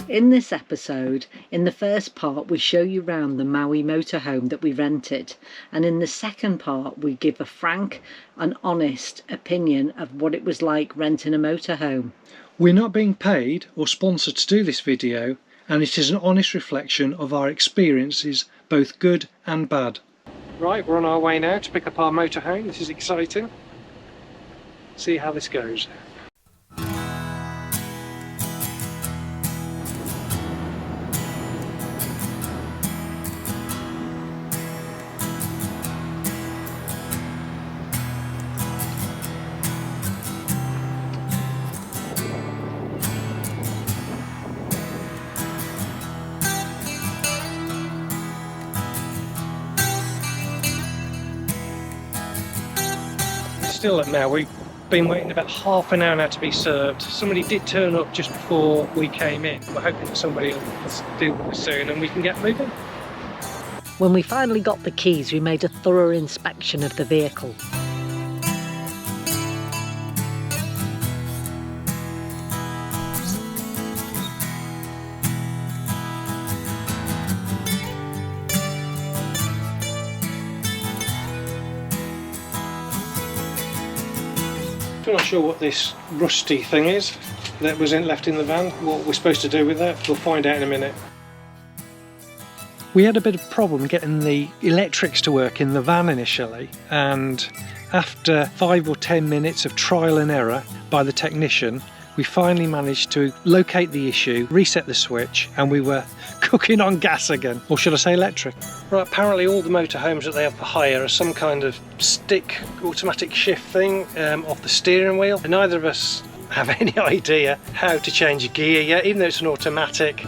In this episode, in the first part we show you round the MAUI motorhome that we rented, and in the second part we give a frank and honest opinion of what it was like renting a motorhome. We're not being paid or sponsored to do this video, and it is an honest reflection of our experiences, both good and bad. Right, we're on our way now to pick up our motorhome. This is exciting. See how this goes. Still at MAUI, been waiting about half an hour now to be served. Somebody did turn up just before we came in. We're hoping that somebody will do this soon and we can get moving. When we finally got the keys, we made a thorough inspection of the vehicle. I'm not sure what this rusty thing is that was left in the van, what we're supposed to do with that. We'll find out in a minute. We had a bit of problem getting the electrics to work in the van initially, and after 5 or 10 minutes of trial and error by the technician, we finally managed to locate the issue, reset the switch, and we were cooking on gas again, or should I say electric. Right, apparently all the motorhomes that they have for hire are some kind of stick automatic shift thing off the steering wheel, and neither of us have any idea how to change a gear yet, even though it's an automatic.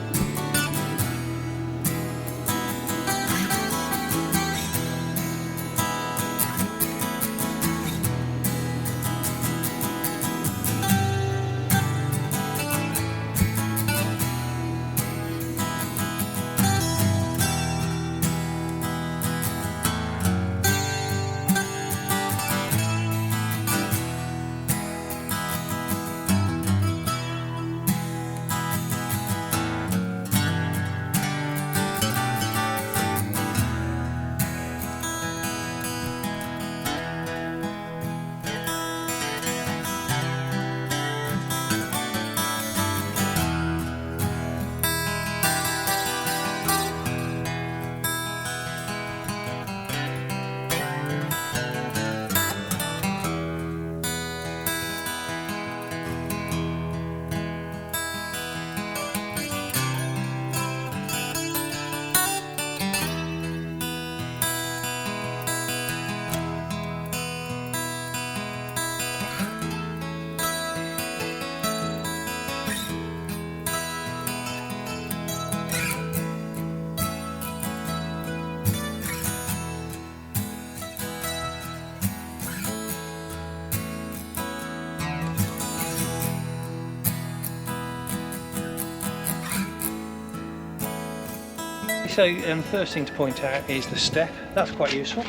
So first thing to point out is the step. That's quite useful.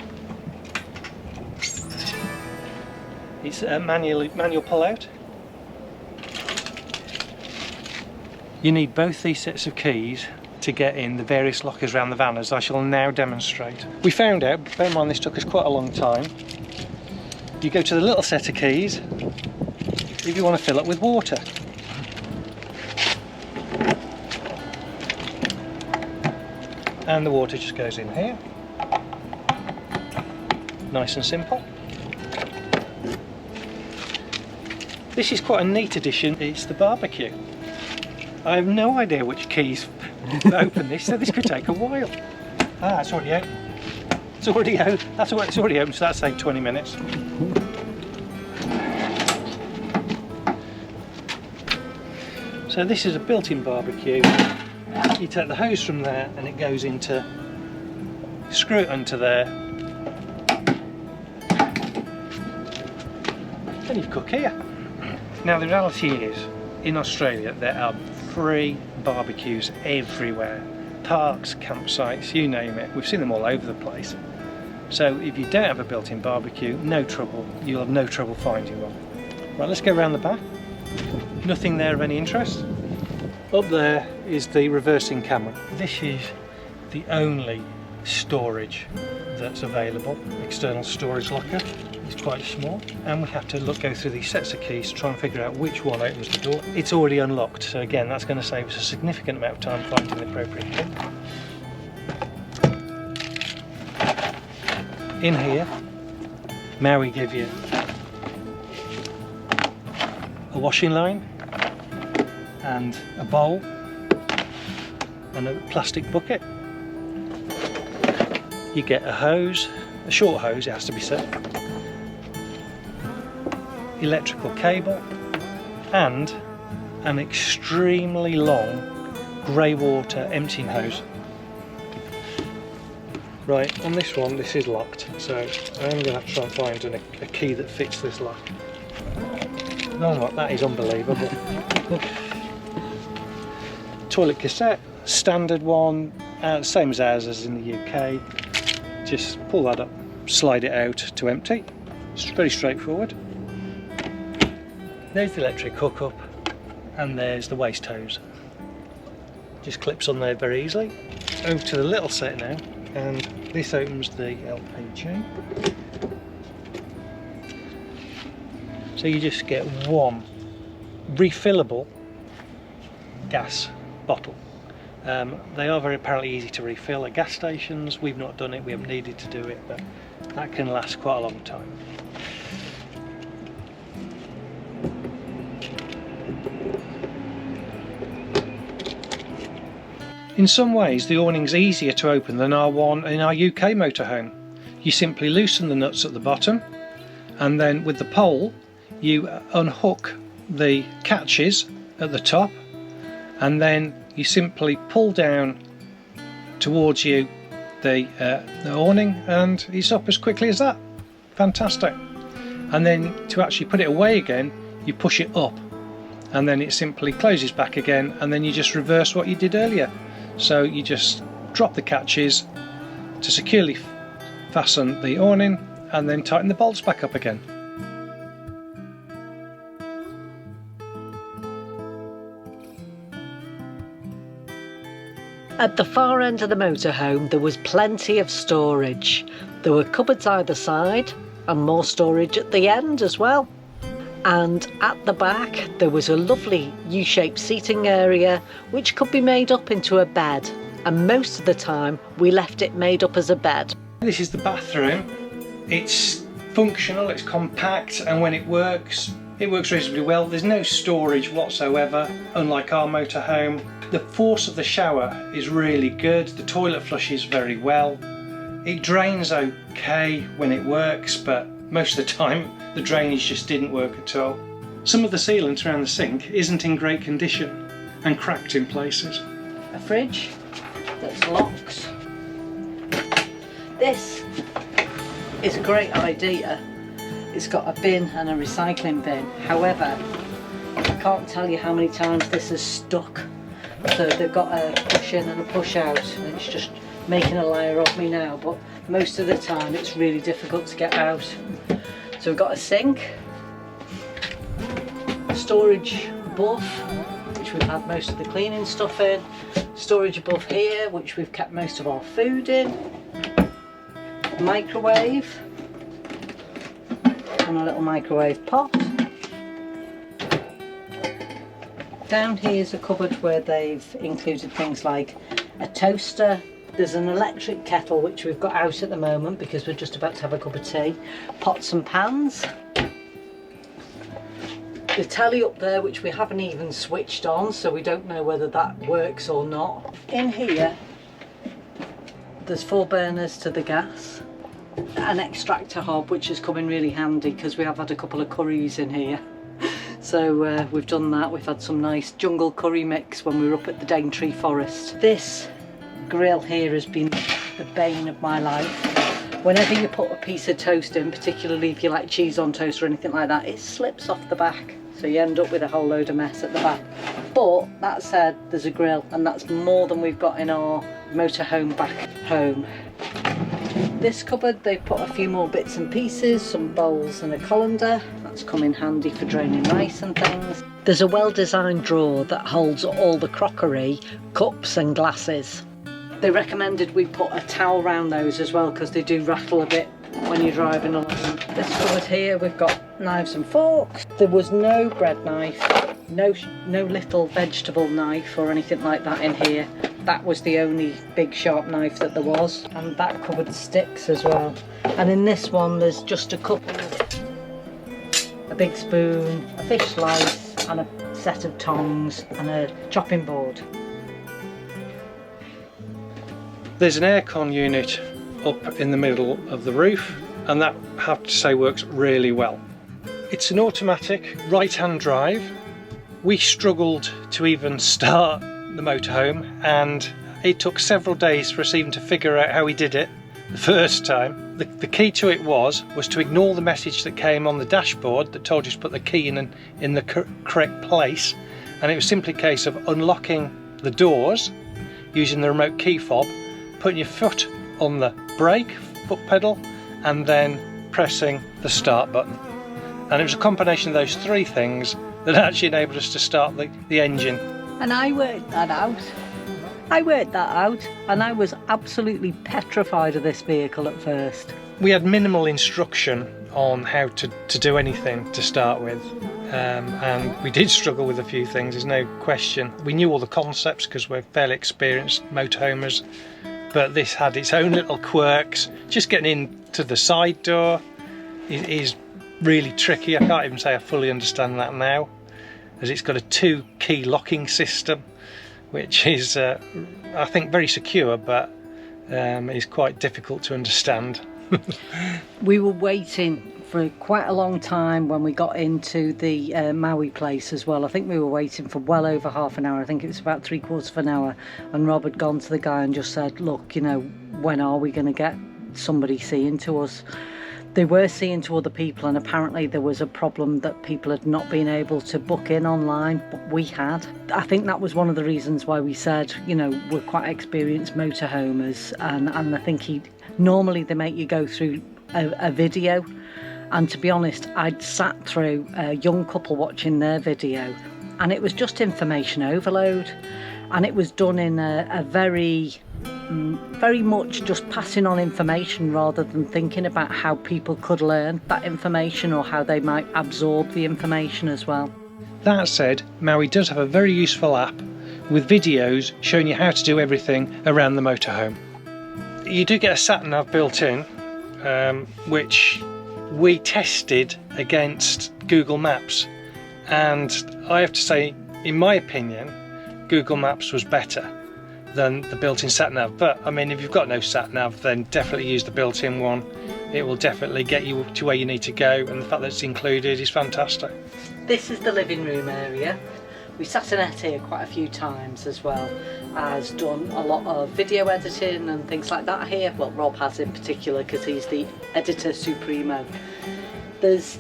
It's a manual pull out. You need both these sets of keys to get in the various lockers around the van, as I shall now demonstrate. We found out, bear in mind this took us quite a long time, you go to the little set of keys if you want to fill up with water. And the water just goes in here. Nice and simple. This is quite a neat addition. It's the barbecue. I have no idea which keys open this, so this could take a while. Ah, it's already out. It's already out. It's already open, so that's saved 20 minutes. So this is a built-in barbecue. You take the hose from there and it goes into, screw it onto there, and you cook here. Now the reality is, in Australia there are free barbecues everywhere. Parks, campsites, you name it. We've seen them all over the place. So if you don't have a built-in barbecue, no trouble. You'll have no trouble finding one. Right, let's go around the back. Nothing there of any interest. Up there is the reversing camera. This is the only storage that's available, external storage locker. It's quite small, and we have to go through these sets of keys to try and figure out which one opens the door. It's already unlocked, so again that's going to save us a significant amount of time finding the appropriate key. In here, MAUI give you a washing line and a bowl and a plastic bucket. You get a hose, a short hose it has to be said, electrical cable, and an extremely long grey water emptying hose. Right, on this one, this is locked, so I'm going to have to try and find a key that fits this lock. Oh, look, that is unbelievable. Toilet cassette, standard one, same as ours as in the UK. Just pull that up, slide it out to empty. It's very straightforward. There's the electric hookup, and there's the waste hose. Just clips on there very easily. Over to the little set now, and this opens the LPG. So you just get one refillable gas bottle. They are very apparently easy to refill at gas stations. We've not done it, we haven't needed to do it, but that can last quite a long time. In some ways the awning's easier to open than our one in our UK motorhome. You simply loosen the nuts at the bottom, and then with the pole you unhook the catches at the top, and then you simply pull down towards you the awning, and it's up as quickly as that. Fantastic. And then to actually put it away again, you push it up, and then it simply closes back again, and then you just reverse what you did earlier. So you just drop the catches to securely fasten the awning, and then tighten the bolts back up again. At the far end of the motorhome there was plenty of storage. There were cupboards either side and more storage at the end as well. And at the back there was a lovely U-shaped seating area which could be made up into a bed, and most of the time we left it made up as a bed. This is the bathroom. It's functional, it's compact, and when it works reasonably well. There's no storage whatsoever, unlike our motorhome. The force of the shower is really good, the toilet flushes very well. It drains okay when it works, but most of the time the drainage just didn't work at all. Some of the sealant around the sink isn't in great condition and cracked in places. A fridge that's locked. This is a great idea. It's got a bin and a recycling bin. However, I can't tell you how many times this has stuck. So they've got a push in and a push out, and it's just making a liar of me now, but most of the time it's really difficult to get out. So we've got a sink, storage above, which we've had most of the cleaning stuff in, storage above here, which we've kept most of our food in, microwave, and a little microwave pot. Down here is a cupboard where they've included things like a toaster. There's an electric kettle which we've got out at the moment because we're just about to have a cup of tea. Pots and pans. The telly up there which we haven't even switched on, so we don't know whether that works or not. In here there's 4 burners to the gas. An extractor hob which has come in really handy because we have had a couple of curries in here. So we've done that. We've had some nice jungle curry mix when we were up at the Daintree Forest. This grill here has been the bane of my life. Whenever you put a piece of toast in, particularly if you like cheese on toast or anything like that, it slips off the back, so you end up with a whole load of mess at the back. But that said, there's a grill, and that's more than we've got in our motorhome back home. This cupboard, they put a few more bits and pieces, some bowls and a colander. That's come in handy for draining rice and things. There's a well-designed drawer that holds all the crockery, cups and glasses. They recommended we put a towel round those as well because they do rattle a bit when you're driving along. This cupboard here, we've got knives and forks. There was no bread knife, no little vegetable knife or anything like that in here. That was the only big sharp knife that there was. And that cupboard sticks as well. And in this one, there's just a couple, a big spoon, a fish slice, and a set of tongs and a chopping board. There's an aircon unit up in the middle of the roof, and that, I have to say, works really well. It's an automatic right-hand drive. We struggled to even start the motorhome, and it took several days for us even to figure out how we did it the first time. The key to it was to ignore the message that came on the dashboard that told you to put the key in the correct place, and it was simply a case of unlocking the doors using the remote key fob, putting your foot on the brake, foot pedal, and then pressing the start button. And it was a combination of those three things that actually enabled us to start the engine. And I worked that out. And I was absolutely petrified of this vehicle at first. We had minimal instruction on how to do anything to start with, and we did struggle with a few things, there's no question. We knew all the concepts because we're fairly experienced motorhomers, but this had its own little quirks. Just getting into the side door is really tricky. I can't even say I fully understand that now, as it's got a 2-key locking system, which is I think very secure, but is quite difficult to understand. We were waiting for quite a long time when we got into the MAUI place as well. I think we were waiting for well over half an hour. I think it was about 3/4 of an hour, and Rob had gone to the guy and just said, look, you know, when are we going to get somebody seeing to us? They were seeing to other people, and apparently there was a problem that people had not been able to book in online, but we had. I think that was one of the reasons why we said, you know, we're quite experienced motorhomers, and I think normally they make you go through a video, and to be honest, I'd sat through a young couple watching their video, and it was just information overload, and it was done in a very much just passing on information rather than thinking about how people could learn that information or how they might absorb the information as well. That said, MAUI does have a very useful app with videos showing you how to do everything around the motorhome. You do get a sat-nav built in, which we tested against Google Maps, and I have to say, in my opinion, Google Maps was better than the built-in sat-nav. But I mean, if you've got no sat-nav, then definitely use the built-in one. It will definitely get you to where you need to go, and the fact that it's included is fantastic. This is the living room area. We sat in it here quite a few times, as well as done a lot of video editing and things like that here. Well, Rob has in particular, because he's the editor supremo. There's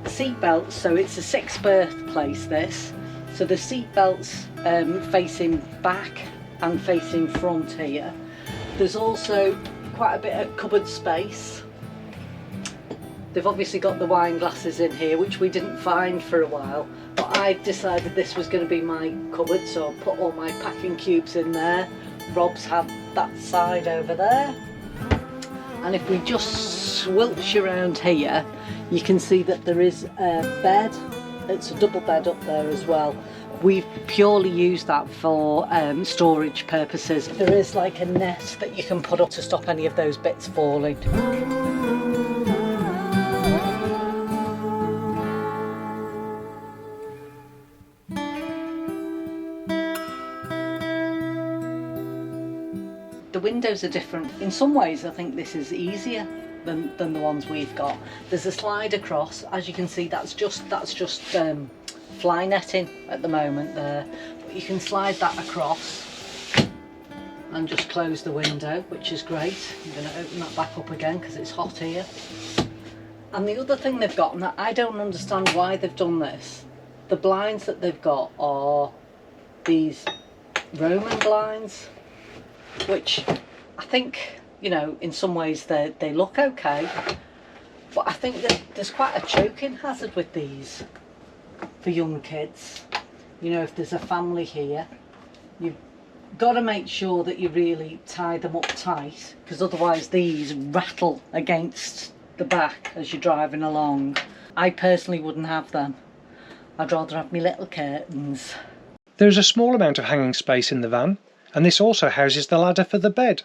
seat belts, so it's a 6-berth place, this. So the seat belts facing back and facing front here. There's also quite a bit of cupboard space. They've obviously got the wine glasses in here, which we didn't find for a while, but I decided this was going to be my cupboard, so I put all my packing cubes in there. Rob's had that side over there, and if we just swilch around here, you can see that there is a bed. It's a double bed up there as well. We've purely used that for storage purposes. There is like a net that you can put up to stop any of those bits falling. The windows are different. In some ways I think this is easier than the ones we've got. There's a slide across. As you can see, that's just fly netting at the moment there, but you can slide that across and just close the window, which is great. I'm going to open that back up again because it's hot here. And the other thing they've got, and I don't understand why they've done this, the blinds that they've got are these Roman blinds, which I think you know, in some ways they look okay, but I think that there's quite a choking hazard with these for young kids. You know, if there's a family here, you've got to make sure that you really tie them up tight, because otherwise these rattle against the back as you're driving along. I personally wouldn't have them. I'd rather have my little curtains. There's a small amount of hanging space in the van, and this also houses the ladder for the bed.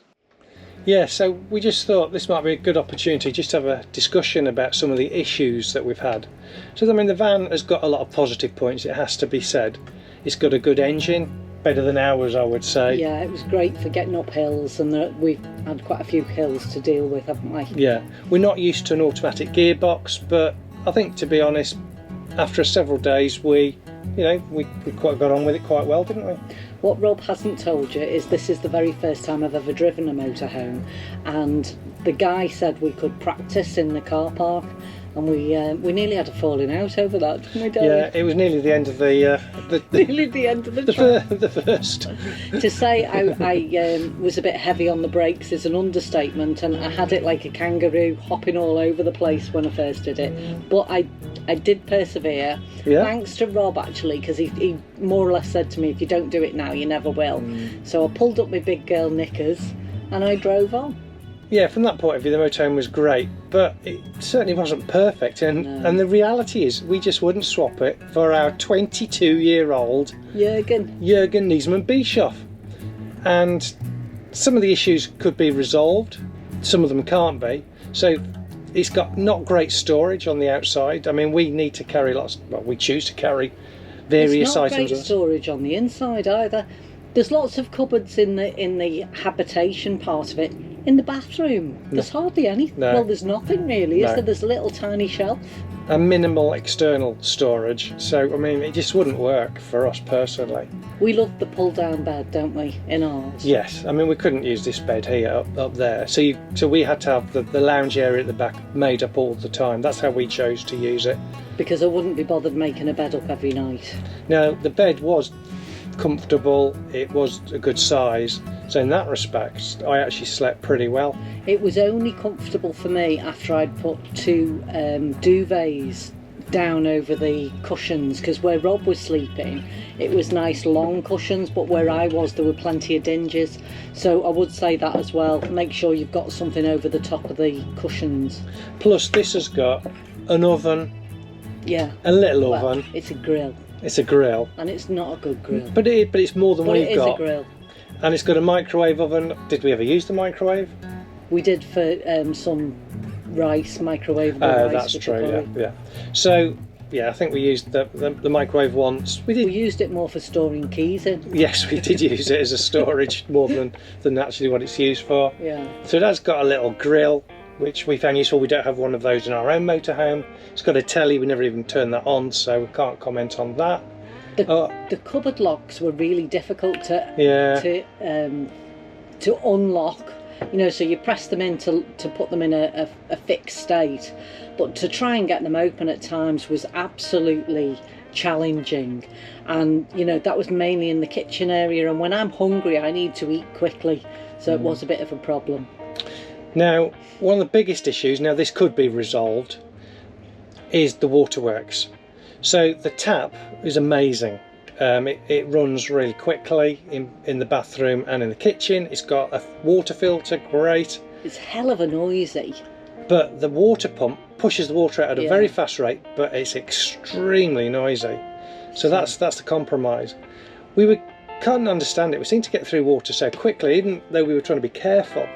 Yeah, so we just thought this might be a good opportunity just to have a discussion about some of the issues that we've had. So I mean, the van has got a lot of positive points, it has to be said. It's got a good engine, better than ours, I would say. Yeah, it was great for getting up hills, and we've had quite a few hills to deal with, haven't we? Yeah, we're not used to an automatic gearbox, but I think, to be honest, after several days we quite got on with it quite well, didn't we? What Rob hasn't told you is this is the very first time I've ever driven a motorhome, and the guy said we could practice in the car park, and we nearly had a falling out over that, didn't we, Dave? Yeah, it was nearly the end of nearly the end of the track. The first. To say I was a bit heavy on the brakes is an understatement, and I had it like a kangaroo hopping all over the place when I first did it. But I did persevere. Yeah. Thanks to Rob, actually, because he more or less said to me, if you don't do it now, you never will. So I pulled up my big girl knickers and I drove on. Yeah, from that point of view, the motorhome was great, but it certainly wasn't perfect. And the reality is, we just wouldn't swap it for our 22-year-old Jürgen Niesmann Bischoff. And some of the issues could be resolved, some of them can't be. So it's got not great storage on the outside. I mean, we need to carry we choose to carry various items. It's not great storage on the inside either. There's lots of cupboards in the habitation part of it. In the bathroom, there's hardly any. No. Well, there's nothing really, is there? There's a little tiny shelf. A minimal external storage. So, I mean, it just wouldn't work for us personally. We love the pull-down bed, don't we, in ours? Yes, I mean, we couldn't use this bed here up there. So we had to have the lounge area at the back made up all the time. That's how we chose to use it. Because I wouldn't be bothered making a bed up every night. Now, the bed was comfortable, it was a good size, so in that respect I actually slept pretty well. It was only comfortable for me after I'd put two duvets down over the cushions, because where Rob was sleeping it was nice long cushions, but where I was there were plenty of dinges. So I would say that as well, make sure you've got something over the top of the cushions. Plus this has got an oven, a little oven. It's a grill. It's a grill. And it's not a good grill. But it's more than we've got. It is a grill. And it's got a microwave oven. Did we ever use the microwave? We did for some rice, microwavable rice. That's true, yeah. So, yeah, I think we used the microwave once. We used it more for storing keys in. Yes, we did use it as a storage more than actually what it's used for. Yeah. So that's got a little grill, which we found useful. We don't have one of those in our own motorhome. It's got a telly, we never even turned that on, so we can't comment on that. The cupboard locks were really difficult to unlock. You know, so you press them in to put them in a fixed state, but to try and get them open at times was absolutely challenging. And you know, that was mainly in the kitchen area, and when I'm hungry I need to eat quickly, so it was a bit of a problem. Now, one of the biggest issues, now this could be resolved, is the waterworks. So the tap is amazing. It runs really quickly in the bathroom and in the kitchen. It's got a water filter, great. It's hell of a noisy. But the water pump pushes the water out at a very fast rate, but it's extremely noisy. So that's the compromise. We couldn't understand it. We seemed to get through water so quickly, even though we were trying to be careful.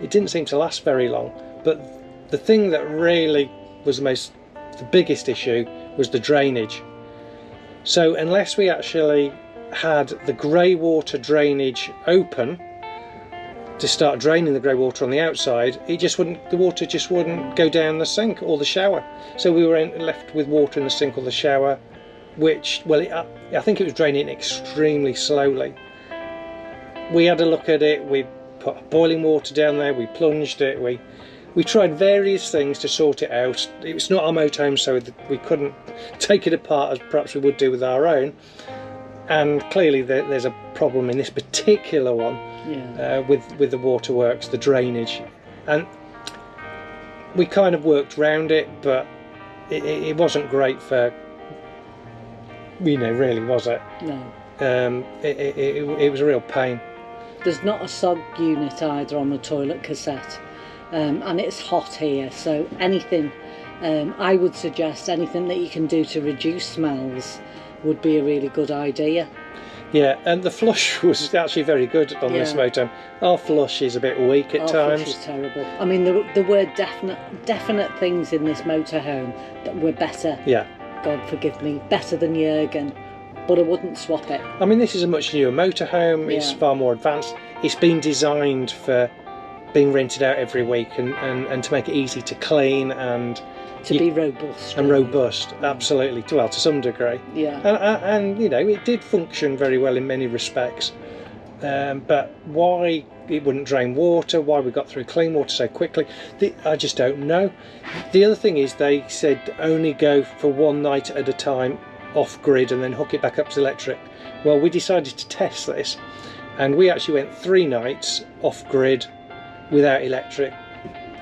It didn't seem to last very long. But the thing that really was the biggest issue was the drainage. So unless we actually had the grey water drainage open to start draining the grey water on the outside, the water just wouldn't go down the sink or the shower. So we were left with water in the sink or the shower, which, I think it was draining extremely slowly. We had a look at it, we put boiling water down there, we plunged it, we tried various things to sort it out. It was not our motorhome, so we couldn't take it apart as perhaps we would do with our own. And clearly there's a problem in this particular one. with the waterworks, the drainage, and we kind of worked around it, but it wasn't great for, really, was it? No. It was a real pain. There's not a SOG unit either on the toilet cassette, and it's hot here, so anything, I would suggest anything that you can do to reduce smells would be a really good idea. Yeah, and the flush was actually very good on this motorhome. Our flush is a bit weak at times. Flush is terrible. I mean, there were definite things in this motorhome that were better. Yeah. God forgive me, better than Jurgen, but I wouldn't swap it. I mean, this is a much newer motorhome. It's far more advanced. It's been designed for being rented out every week and to make it easy to clean and to be robust. And robust, absolutely. Well, to some degree. Yeah. And it did function very well in many respects. But why it wouldn't drain water, why we got through clean water so quickly, I just don't know. The other thing is they said only go for one night at a time off grid and then hook it back up to electric. Well, we decided to test this, and we actually went 3 nights off grid without electric.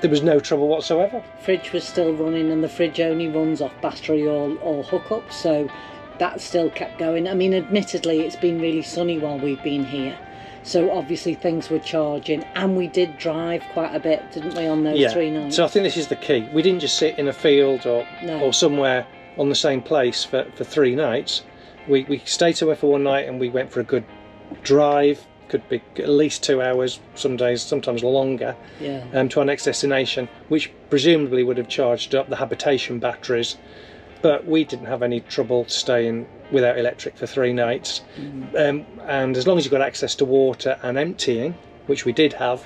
There was no trouble whatsoever. Fridge was still running, and the fridge only runs off battery or hookup, so that still kept going. I mean, admittedly, it's been really sunny while we've been here, so obviously things were charging, and we did drive quite a bit, didn't we, on those 3 nights? So I think this is the key. We didn't just sit in a field or somewhere on the same place for 3 nights. We stayed somewhere for 1 night and we went for a good drive. Could be at least 2 hours, some days, sometimes longer, to our next destination, which presumably would have charged up the habitation batteries. But we didn't have any trouble staying without electric for 3 nights. And as long as you got access to water and emptying, which we did have,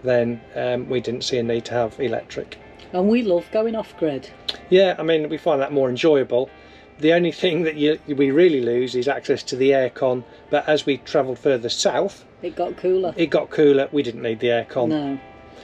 then we didn't see a need to have electric. And we love going off grid. Yeah, I mean, we find that more enjoyable. The only thing that we really lose is access to the aircon, but as we travelled further south, it got cooler. We didn't need the aircon. No.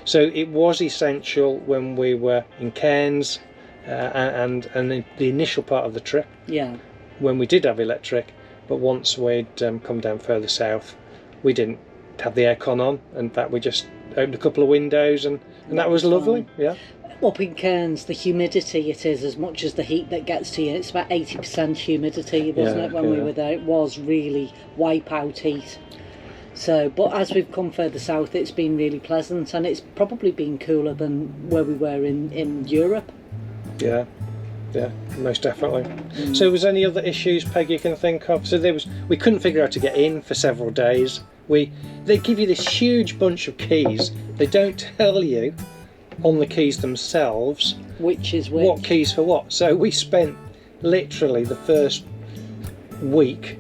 So it was essential when we were in Cairns and in the initial part of the trip. Yeah. When we did have electric, but once we'd come down further south, we didn't have the aircon on. In fact, we just opened a couple of windows and that was lovely. Fine. Yeah. Up in Cairns, the humidity it is as much as the heat that gets to you. It's about 80% humidity, wasn't it, when we were there? It was really wipe-out heat. So, but as we've come further south, it's been really pleasant, and it's probably been cooler than where we were in Europe. Yeah, most definitely. So was any other issues, Peg, you can think of? So we couldn't figure out how to get in for several days. They give you this huge bunch of keys. They don't tell you on the keys themselves which is which, what keys for what. So we spent literally the first week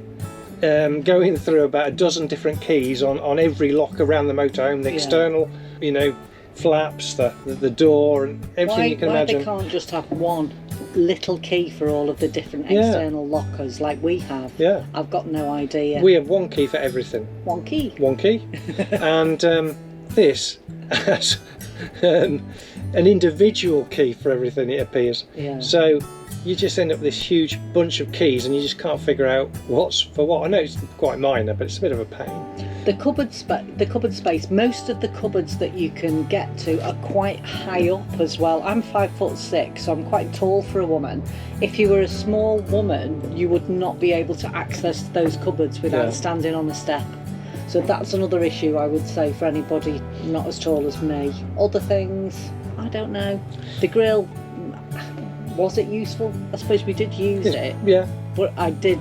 going through about a dozen different keys on every lock around the motorhome, the external, flaps, the door, and everything you can imagine. They can't just have one little key for all of the different external lockers like we have. Yeah, I've got no idea. We have one key for everything. One key. And this has an individual key for everything, it appears. Yeah. So you just end up with this huge bunch of keys and you just can't figure out what's for what. I know it's quite minor, but it's a bit of a pain. The cupboard space, most of the cupboards that you can get to are quite high up as well. I'm 5'6", so I'm quite tall for a woman. If you were a small woman, you would not be able to access those cupboards without standing on a step. So that's another issue, I would say, for anybody not as tall as me. Other things, I don't know. The grill, was it useful? I suppose we did use it. Yeah. But I did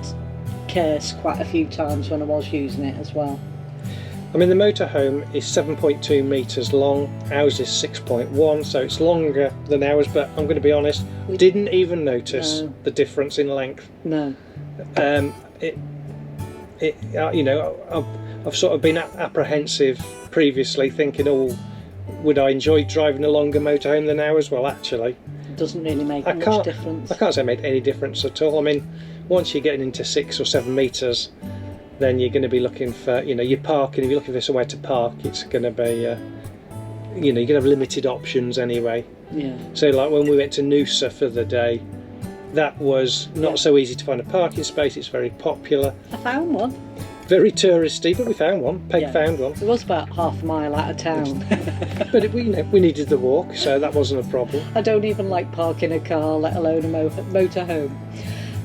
curse quite a few times when I was using it as well. I mean, the motorhome is 7.2 metres long, ours is 6.1, so it's longer than ours, but I'm going to be honest, we didn't even notice the difference in length. No. I've sort of been apprehensive previously, thinking, oh, would I enjoy driving a longer motorhome than ours? Well, actually, it doesn't really make much difference. I can't say it made any difference at all. I mean, once you're getting into 6 or 7 metres, then you're going to be looking for, you're parking. If you're looking for somewhere to park, it's going to be, you're going to have limited options anyway. Yeah. So, like when we went to Noosa for the day, that was not so easy to find a parking space. It's very popular. I found one. Very touristy, but we found one. Peg found one. It was about half a mile out of town. But we needed the walk, so that wasn't a problem. I don't even like parking a car, let alone a motorhome.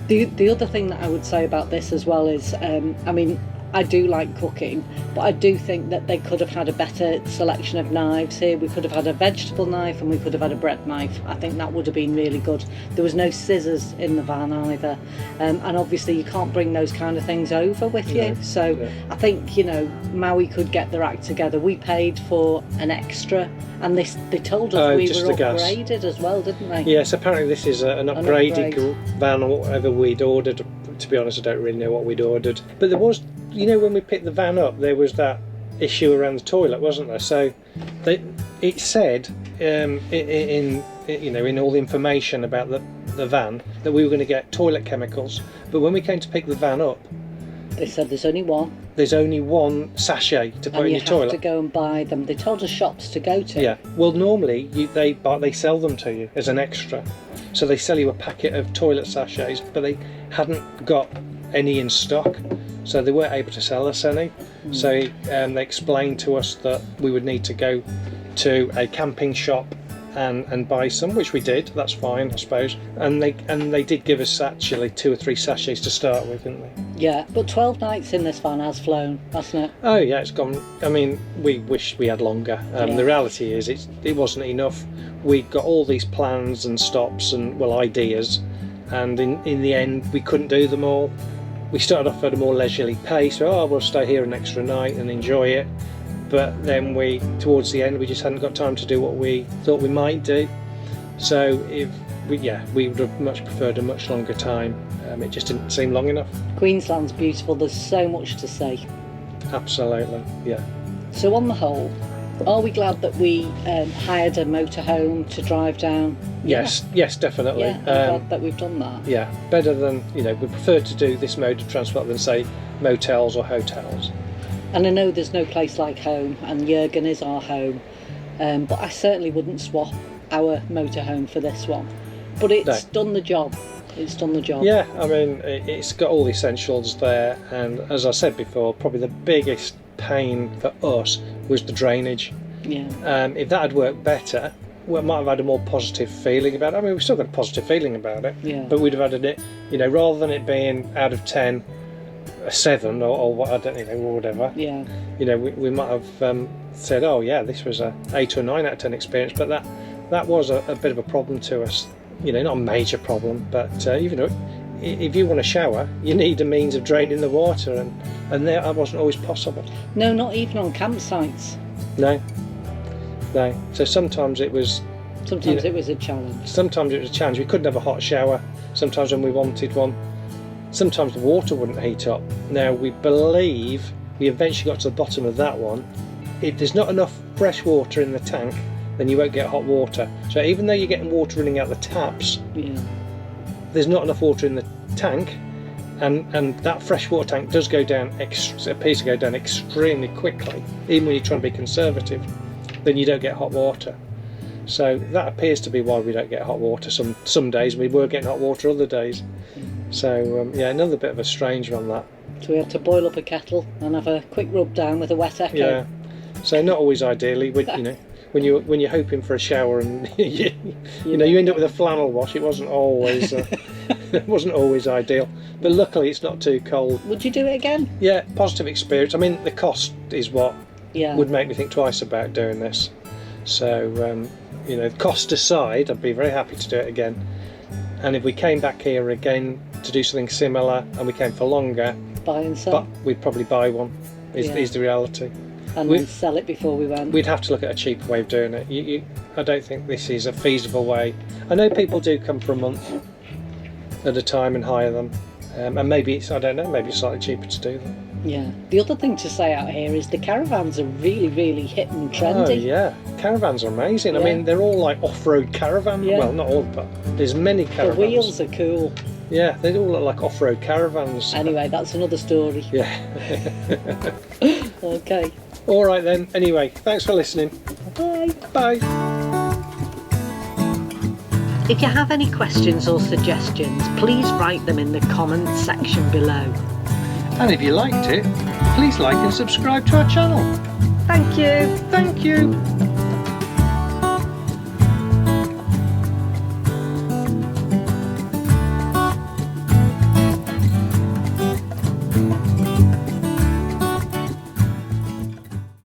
The other thing that I would say about this as well is, I mean, I do like cooking, but I do think that they could have had a better selection of knives here. We could have had a vegetable knife and we could have had a bread knife. I think that would have been really good. There was no scissors in the van either, and obviously you can't bring those kind of things over with you. So I think, you know, Maui could get their act together. We paid for an extra, and they told us we were upgraded as well, didn't they? Yes, apparently this is an upgraded van or whatever we'd ordered. To be honest, I don't really know what we'd ordered, but there was, you know, when we picked the van up, there was that issue around the toilet, wasn't there? So it said in all the information about the van that we were going to get toilet chemicals, but when we came to pick the van up, they said there's only one. There's only one sachet to put in your toilet. And you have to go and buy them. They told us shops to go to. Yeah. Well, normally they sell them to you as an extra. So they sell you a packet of toilet sachets, but they hadn't got any in stock, so they weren't able to sell us any. So they explained to us that we would need to go to a camping shop and buy some, which we did. That's fine, I suppose. And they did give us actually 2 or 3 sachets to start with, didn't they? Yeah, but 12 nights in this van has flown, hasn't it? Oh yeah, it's gone. I mean, we wish we had longer. The reality is it wasn't enough. We got all these plans and stops and ideas, and in the end we couldn't do them all. We started off at a more leisurely pace, so we'll stay here an extra night and enjoy it. But then towards the end, we just hadn't got time to do what we thought we might do. So we would have much preferred a much longer time. It just didn't seem long enough. Queensland's beautiful. There's so much to see. Absolutely, yeah. So on the whole, are we glad that we hired a motorhome to drive down? Yes, definitely. Yeah, I'm glad that we've done that. Yeah, better than, we prefer to do this mode of transport than, say, motels or hotels. And I know there's no place like home, and Jurgen is our home, but I certainly wouldn't swap our motorhome for this one. But it's done the job. It's done the job. Yeah, I mean, it's got all the essentials there, and as I said before, probably the biggest pain for us was the drainage. Yeah. If that had worked better, we might have had a more positive feeling about it. I mean, we've still got a positive feeling about it, but we'd have had it, rather than it being out of 10, a 7 or what, I don't know, or whatever. Yeah. We might have said, oh yeah, this was a 8 or 9 out of 10 experience, but that was a bit of a problem to us. Not a major problem, but if you want to shower, you need a means of draining the water, and that wasn't always possible. No, not even on campsites. No. So sometimes it was. Sometimes it was a challenge. Sometimes it was a challenge. We couldn't have a hot shower. Sometimes when we wanted one. Sometimes the water wouldn't heat up. Now we believe we eventually got to the bottom of that one. If there's not enough fresh water in the tank, then you won't get hot water. So even though you're getting water running out the taps, there's not enough water in the tank, and that fresh water tank does go down. Appears to go down extremely quickly, even when you're trying to be conservative. Then you don't get hot water. So that appears to be why we don't get hot water. Some days we were getting hot water, other days. So another bit of a strange one, that. So we had to boil up a kettle and have a quick rub down with a wet echo. Yeah. So not always ideally, when you're hoping for a shower and you end up with a flannel wash. It wasn't always ideal, but luckily it's not too cold. Would you do it again? Yeah, positive experience. I mean, the cost is what would make me think twice about doing this. So cost aside, I'd be very happy to do it again. And if we came back here again to do something similar and we came for longer, buying some, but we'd probably buy one. Is the reality. And then sell it before we went. We'd have to look at a cheaper way of doing it. I don't think this is a feasible way. I know people do come for a month at a time and hire them, and maybe it's slightly cheaper to do them. Yeah. The other thing to say out here is the caravans are really, really hip and trendy. Oh yeah, caravans are amazing. I mean, they're all like off-road caravans. Yeah. Well, not all, but there's many caravans. The wheels are cool. Yeah, they all look like off-road caravans. Anyway, that's another story. Yeah. Okay. All right then. Anyway, thanks for listening. Bye. Bye. If you have any questions or suggestions, please write them in the comments section below. And if you liked it, please like and subscribe to our channel. Thank you. Thank you.